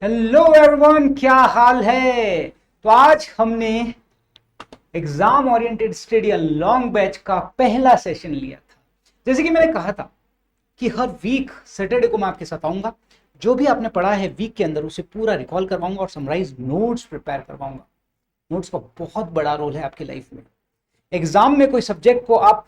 Hello everyone, क्या हाल है। तो आज हमने exam oriented study long batch का पहला सेशन लिया था। जैसे कि मैंने कहा था कि हर वीक सैटरडे को मैं आपके साथ आऊंगा, जो भी आपने पढ़ा है वीक के अंदर उसे पूरा रिकॉल करवाऊंगा और समराइज नोट्स प्रिपेयर करवाऊंगा। नोट्स का बहुत बड़ा रोल है आपकी लाइफ में। एग्जाम में कोई सब्जेक्ट को आप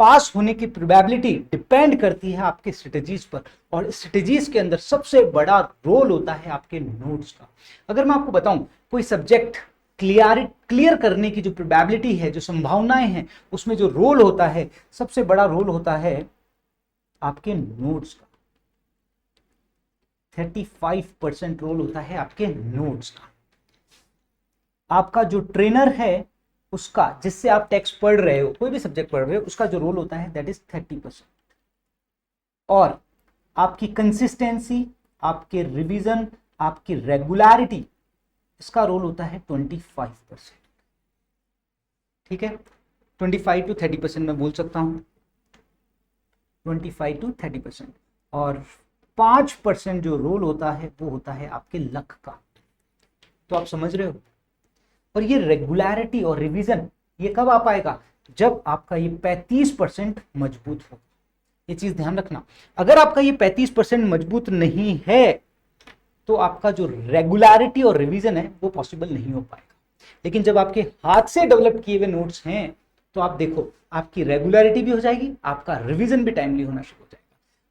पास होने की प्रोबेबिलिटी डिपेंड करती है आपके स्ट्रेटेजीज पर, और स्ट्रेटेजीज के अंदर सबसे बड़ा रोल होता है आपके नोट्स का। अगर मैं आपको बताऊं, कोई सब्जेक्ट क्लियर करने की जो प्रोबेबिलिटी है, जो संभावनाएं हैं, उसमें जो रोल होता है, सबसे बड़ा रोल होता है आपके नोट्स का। 35% रोल होता है आपके नोट्स का। आपका जो ट्रेनर है उसका, जिससे आप टेक्स्ट पढ़ रहे हो, कोई भी सब्जेक्ट पढ़ रहे हो, उसका जो रोल होता है दैट इज 30%। और आपकी कंसिस्टेंसी, आपके रिवीजन, आपकी रेगुलरिटी, इसका रोल होता है 25%। ठीक है, 25 to 30% मैं बोल सकता हूं, 25 to 30%। और 5% जो रोल होता है वो होता है आपके लक का। तो आप समझ रहे हो। और ये रेगुलरिटी और रिवीजन ये कब आ पाएगा, जब आपका ये 35% मजबूत हो। ये चीज ध्यान रखना। अगर आपका ये 35% मजबूत नहीं है तो आपका जो रेगुलरिटी और रिवीजन है वो पॉसिबल नहीं हो पाएगा। लेकिन जब आपके हाथ से डेवलप किए हुए नोट्स हैं तो आप देखो, आपकी रेगुलरिटी भी हो जाएगी, आपका रिवीजन भी टाइमली होना शुरू हो जाएगा।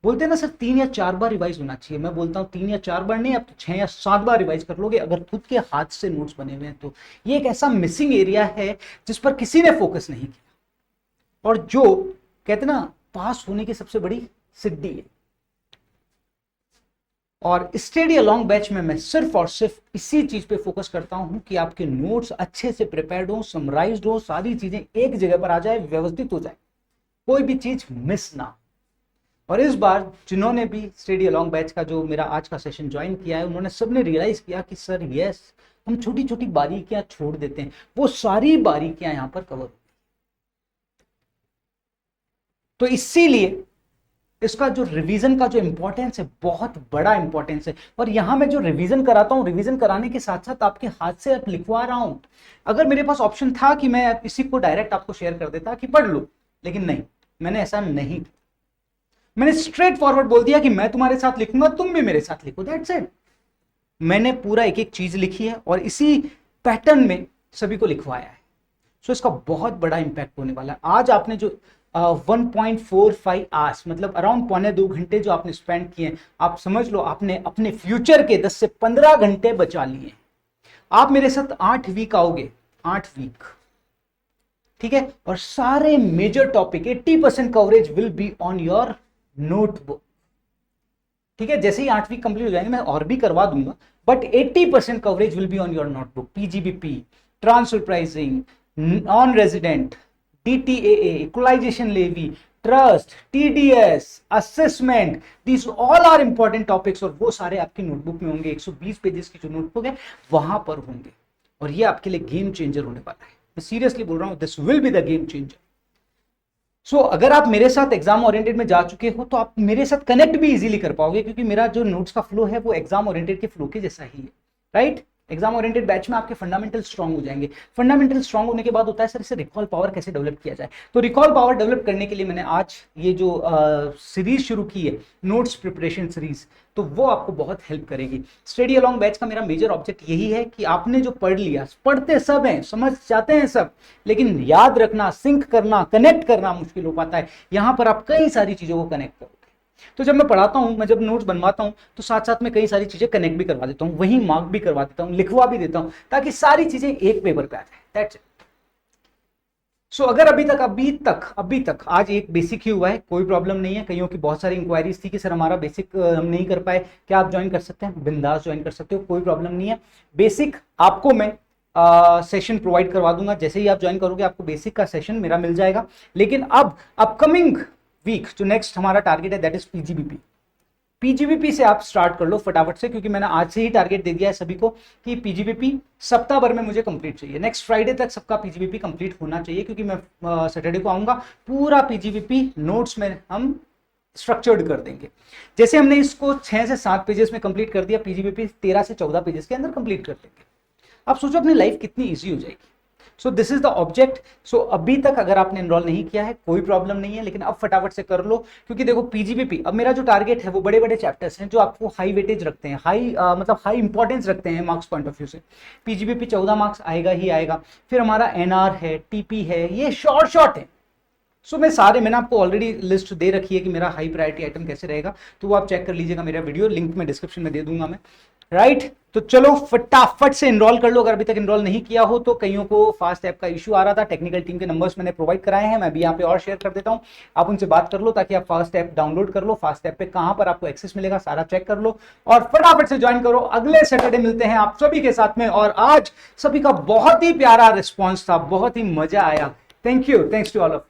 बोलते हैं ना सर 3 या 4 बार रिवाइज होना चाहिए। मैं बोलता हूँ 3 या 4 बार नहीं, आप तो 6 या 7 बार रिवाइज कर लोगे अगर खुद के हाथ से नोट्स बने हुए हैं तो। ये एक ऐसा मिसिंग एरिया है जिस पर किसी ने फोकस नहीं किया, और जो कहते ना पास होने की सबसे बड़ी सिद्धि है। और स्टडी अलॉन्ग बैच में मैं सिर्फ और सिर्फ इसी चीज पे फोकस करता हूं कि आपके नोट्स अच्छे से प्रिपेयर्ड हो, समराइज्ड हो, सारी चीजें एक जगह पर आ जाए, व्यवस्थित हो जाए, कोई भी चीज मिस ना। और इस बार जिन्होंने भी स्टडी अलॉन्ग बैच का जो मेरा आज का सेशन ज्वाइन किया है, उन्होंने सबने रियलाइज किया कि सर यस, हम छोटी छोटी बारीकियां छोड़ देते हैं, वो सारी बारीकियां यहां पर कवर। तो इसीलिए इसका जो रिवीजन का जो इंपॉर्टेंस है, बहुत बड़ा इंपॉर्टेंस है। और यहां मैं जो रिवीजन कराता हूं, रिवीजन कराने के साथ साथ आपके हाथ से आप लिखवा रहा हूं। अगर मेरे पास ऑप्शन था कि मैं इसी को डायरेक्ट आपको शेयर कर देता कि पढ़ लो, लेकिन नहीं, मैंने ऐसा नहीं। मैंने स्ट्रेट फॉरवर्ड बोल दिया कि मैं तुम्हारे साथ लिखूंगा, तुम भी मेरे साथ लिखो, दैट्स इट। मैंने पूरा एक एक चीज लिखी है और इसी पैटर्न में सभी को लिखवाया है। सो इसका बहुत बड़ा इंपैक्ट होने वाला है। आज आपने जो 1.45 आवर्स, मतलब अराउंड 1.25 घंटे जो आपने स्पेंड किए, आप समझ लो आपने अपने फ्यूचर के 10 से 15 घंटे बचा लिए। आप मेरे साथ 8 वीक आओगे, 8 वीक, ठीक है। और सारे major topic 80% coverage will be on your notebook. ठीक है, जैसे ही 8 वीक कंप्लीट हो जाएंगे मैं और भी करवा दूंगा, but 80% coverage will be on your notebook. PGBP, transfer pricing, non resident, DTAA, equalisation levy, trust, TDS, assessment, this all are important topics. और वो सारे आपकी नोटबुक में होंगे। 120 पेजेस की जो नोटबुक है वहां पर होंगे। और ये आपके लिए गेम चेंजर होने वाला है। मैं सीरियसली बोल रहा हूं, this will be the game changer. So अगर आप मेरे साथ एग्जाम ओरिएंटेड में जा चुके हो तो आप मेरे साथ कनेक्ट भी इजीली कर पाओगे, क्योंकि मेरा जो नोट्स का फ्लो है वो एग्जाम ओरिएंटेड के फ्लो के जैसा ही है, राइट। एग्जाम ओरिएंटेड बैच में आपके फंडामेंटल स्ट्रांग हो जाएंगे। फंडामेंटल स्ट्रांग होने के बाद होता है सर इसे रिकॉल पावर कैसे डेवलप किया जाए। तो रिकॉल पावर डेवलप करने के लिए मैंने आज ये जो सीरीज शुरू की है, नोट्स प्रिपरेशन सीरीज, तो वो आपको बहुत हेल्प करेगी। स्टडी अलॉन्ग बैच का मेरा मेजर ऑब्जेक्ट यही है कि आपने जो पढ़ लिया, पढ़ते सब हैं, समझ जाते हैं सब, लेकिन याद रखना, सिंक करना, कनेक्ट करना मुश्किल हो पाता है। यहां पर आप कई सारी चीजों को कनेक्ट करोगे। तो जब मैं पढ़ाता हूं, मैं जब नोट्स बनवाता हूं, तो साथ साथ में कई सारी चीजें कनेक्ट भी करवा देता हूं, वहीं मार्क भी करवा देता हूं, लिखवा भी देता हूं, ताकि सारी चीजें एक पेपर पे आ जाए, दैट्स इट। सो अगर अभी तक आज एक बेसिक ही हुआ है, कोई प्रॉब्लम नहीं है। कईयों की बहुत सारी इंक्वायरीज थी कि सर हमारा बेसिक हम नहीं कर पाए, क्या आप ज्वाइन कर सकते हैं? बिंदास ज्वाइन कर सकते हो, कोई प्रॉब्लम नहीं है। बेसिक आपको मैं सेशन प्रोवाइड करवा दूंगा। जैसे ही आप ज्वाइन करोगे आपको बेसिक का सेशन मेरा मिल जाएगा। लेकिन अब अपकमिंग वीक जो नेक्स्ट हमारा टारगेट है दैट इज पीजीबीपी। पीजीबीपी से आप स्टार्ट कर लो फटाफट से, क्योंकि मैंने आज से ही टारगेट दे दिया है सभी को कि पीजीबीपी सप्ताह भर में मुझे कंप्लीट चाहिए। नेक्स्ट फ्राइडे तक सबका पीजीबीपी कंप्लीट होना चाहिए, क्योंकि मैं सैटरडे को आऊंगा। पूरा पीजीबीपी नोट्स में हम स्ट्रक्चर्ड कर देंगे। जैसे हमने इसको 6 से 7 पेजेस में कंप्लीट कर दिया, पीजीबीपी 13 से 14 पेजेस के अंदर कंप्लीट कर देंगे। आप सोचो अपनी लाइफ कितनी इजी हो जाएगी। So this is the object. So अभी तक अगर आपने एनरोल नहीं किया है कोई प्रॉब्लम नहीं है, लेकिन अब फटाफट से कर लो, क्योंकि देखो पीजीबीपी अब मेरा जो टारगेट है वो बड़े बड़े चैप्टर्स हैं जो आपको हाई वेटेज रखते हैं, मतलब हाई इंपॉर्टेंस रखते हैं मार्क्स पॉइंट ऑफ व्यू से। पीजीबीपी 14 मार्क्स आएगा ही आएगा। फिर हमारा एनआर है, टीपी है, ये शॉर्ट है। सो मैंने आपको ऑलरेडी लिस्ट दे रखी है कि मेरा हाई प्रायोरिटी आइटम कैसे रहेगा, तो वो आप चेक कर लीजिएगा, मेरा वीडियो लिंक में डिस्क्रिप्शन में दे दूंगा मैं, राइट। तो चलो फटाफट से एनरोल कर लो अगर अभी तक एनरोल नहीं किया हो तो। कईयों को फास्ट ऐप का इशू आ रहा था, टेक्निकल टीम के नंबर्स मैंने प्रोवाइड कराए हैं, मैं भी यहाँ पे और शेयर कर देता हूँ, आप उनसे बात कर लो ताकि आप फास्ट ऐप डाउनलोड कर लो। फास्ट ऐप पे कहाँ पर आपको एक्सेस मिलेगा सारा चेक कर लो और फटाफट से ज्वाइन करो। अगले सैटरडे मिलते हैं आप सभी के साथ में। और आज सभी का बहुत ही प्यारा रिस्पॉन्स था, बहुत ही मजा आया। Thank you, thanks to all of